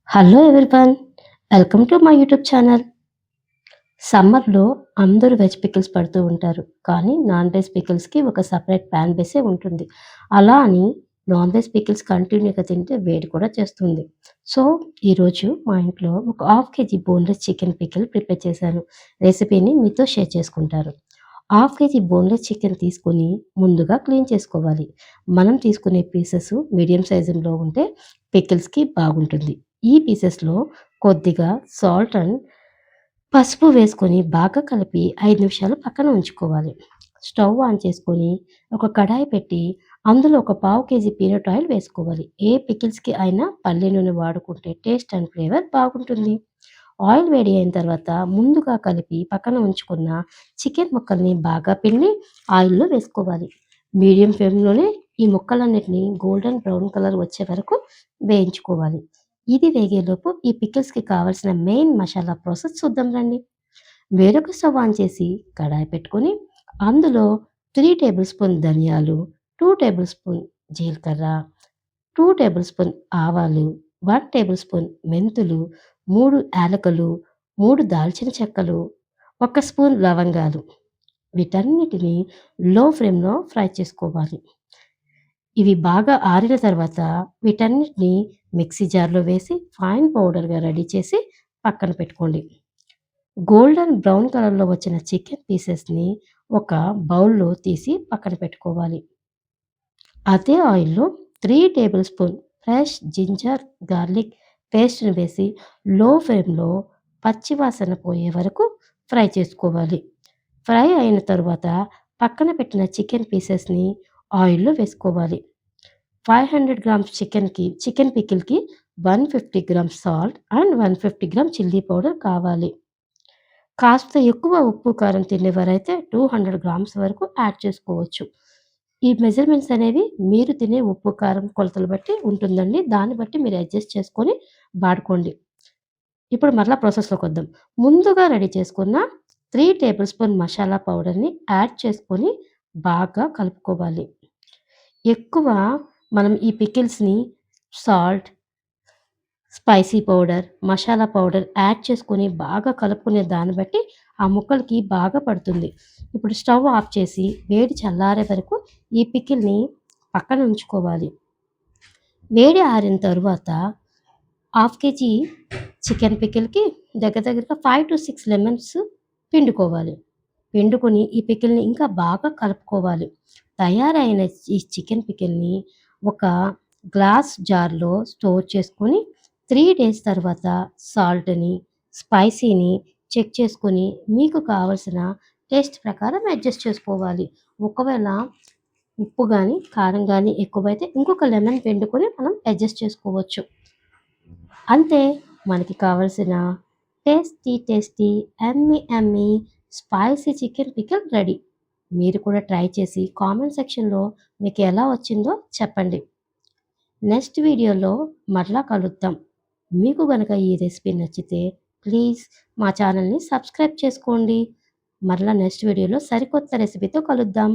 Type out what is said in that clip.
Hello everyone. Welcome to my YouTube channel. సమ్మర్‌లో అందరూ veg pickles పడుతూ ఉంటారు. కానీ నాన్ వెజ్ పికిల్స్‌కి ఒక సెపరేట్ ప్యాన్ బేసే ఉంటుంది. అలా అని నాన్ వెజ్ పికిల్స్ కంటిన్యూగా తింటే వేడి కూడా చేస్తుంది. సో, ఈరోజు మా ఇంట్లో ఒక half KG boneless chicken pickle prepare చేశాను. రెసిపీని మీతో షేర్ చేసుకుంటాను. హాఫ్ కేజీ బోన్‌లెస్ చికెన్ తీసుకొని ముందుగా క్లీన్ చేసుకోవాలి. మనం తీసుకునే పీసెస్ మీడియం సైజులో ఉంటే పికిల్స్‌కి బాగుంటుంది. ఈ పీసెస్‌లో కొద్దిగా సాల్ట్ అండ్ పసుపు వేసుకొని బాగా కలిపి 5 నిమిషాలు పక్కన ఉంచుకోవాలి. స్టవ్ ఆన్ చేసుకొని ఒక కడాయి పెట్టి అందులో ఒక పావు కేజీ పీనట్ ఆయిల్ వేసుకోవాలి. ఏ పికిల్స్‌కి అయినా పల్లి నూనె వాడుకుంటే టేస్ట్ అండ్ ఫ్లేవర్ బాగుంటుంది. ఆయిల్ వేడి అయిన తర్వాత ముందుగా కలిపి పక్కన ఉంచుకున్న చికెన్ ముక్కల్ని బాగా పిండి ఆయిల్‌లో వేసుకోవాలి. మీడియం ఫ్లేమ్‌లోనే ఈ ముక్కలన్నిటిని గోల్డెన్ బ్రౌన్ కలర్ వచ్చే వరకు వేయించుకోవాలి. ఇది వేగేలోపు ఈ పికిల్స్‌కి కావాల్సిన మెయిన్ మసాలా ప్రాసెస్ చూద్దాం రండి. వేరొక స్టవ్ ఆన్ చేసి కడాయి పెట్టుకొని అందులో 3 టేబుల్ స్పూన్ ధనియాలు, 2 టేబుల్ స్పూన్ జీలకర్ర, 2 టేబుల్ స్పూన్ ఆవాలు, 1 టేబుల్ స్పూన్ మెంతులు, 3 యాలకులు, 3 దాల్చిన చెక్కలు, 1 స్పూన్ లవంగాలు వీటన్నిటిని లో ఫ్లేమ్‌లో ఫ్రై చేసుకోవాలి. ఇవి బాగా ఆరిన తర్వాత వీటన్నిటిని మిక్సీ జార్‌లో వేసి ఫైన్ పౌడర్‌గా రెడీ చేసి పక్కన పెట్టుకోండి. గోల్డెన్ బ్రౌన్ కలర్‌లో వచ్చిన చికెన్ పీసెస్‌ని ఒక బౌల్‌లో తీసి పక్కన పెట్టుకోవాలి. అదే ఆయిల్‌లో 3 table spoon fresh ginger garlic పేస్ట్‌ని వేసి లో ఫ్లేమ్‌లో పచ్చి వాసన పోయే వరకు ఫ్రై చేసుకోవాలి. ఫ్రై అయిన తరువాత పక్కన పెట్టిన చికెన్ పీసెస్‌ని ఆయిల్‌లో వేసుకోవాలి. 500 గ్రామ్స్ చికెన్ పికిల్‌కి 150 grams salt and 150 gram chilli powder కావాలి. కాస్త ఎక్కువ ఉప్పు, కారం తినేవారైతే 200 గ్రామ్స్ వరకు యాడ్ చేసుకోవచ్చు. ఈ మెజర్‌మెంట్స్ అనేవి మీరు తినే ఉప్పు, కారం కొలతలు బట్టి ఉంటుందండి. దాన్ని బట్టి మీరు అడ్జస్ట్ చేసుకొని వాడుకోండి. ఇప్పుడు మరలా ప్రాసెస్‌లోకొద్దాం. ముందుగా రెడీ చేసుకున్న 3 టేబుల్ స్పూన్ మసాలా పౌడర్‌ని యాడ్ చేసుకొని బాగా కలుపుకోవాలి. ఎక్కువ మనం ఈ పికిల్స్‌ని salt, spicy powder, masala powder add చేసుకొని బాగా కలుపుకునే దాన్ని బట్టి ఆ ముక్కలకి బాగా పడుతుంది. ఇప్పుడు స్టవ్ ఆఫ్ చేసి వేడి చల్లారే వరకు ఈ పికిల్‌ని పక్కన ఉంచుకోవాలి. వేడి ఆరిన తరువాత హాఫ్ కేజీ చికెన్ పికిల్‌కి దగ్గరగా 5-6 లెమన్స్ పిండుకోవాలి. పిండుకొని ఈ పికిల్‌ని ఇంకా బాగా కలుపుకోవాలి. తయారైన ఈ చికెన్ పికిల్‌ని ఒక గ్లాస్ జార్‌లో స్టోర్ చేసుకొని 3 డేస్ తర్వాత సాల్ట్‌ని, స్పైసీని చెక్ చేసుకొని మీకు కావాల్సిన టేస్ట్ ప్రకారం అడ్జస్ట్ చేసుకోవాలి. ఒకవేళ ఉప్పు గాని, కారం గాని ఎక్కువైతే ఇంకొక లెమన్ పిండుకొని మనం అడ్జస్ట్ చేసుకోవచ్చు. అంతే మనకి కావాల్సిన టేస్టీ యమ్మీ స్పైసీ చికెన్ పికిల్ రెడీ. మీరు కూడా ట్రై చేసి కామెంట్ సెక్షన్‌లో మీకు ఎలా వచ్చిందో చెప్పండి. నెక్స్ట్ వీడియోలో మరలా కలుద్దాం. మీకు గనక ఈ రెసిపీ నచ్చితే ప్లీజ్ మా ఛానల్‌ని సబ్స్క్రైబ్ చేసుకోండి. మరలా నెక్స్ట్ వీడియోలో సరికొత్త రెసిపీతో కలుద్దాం.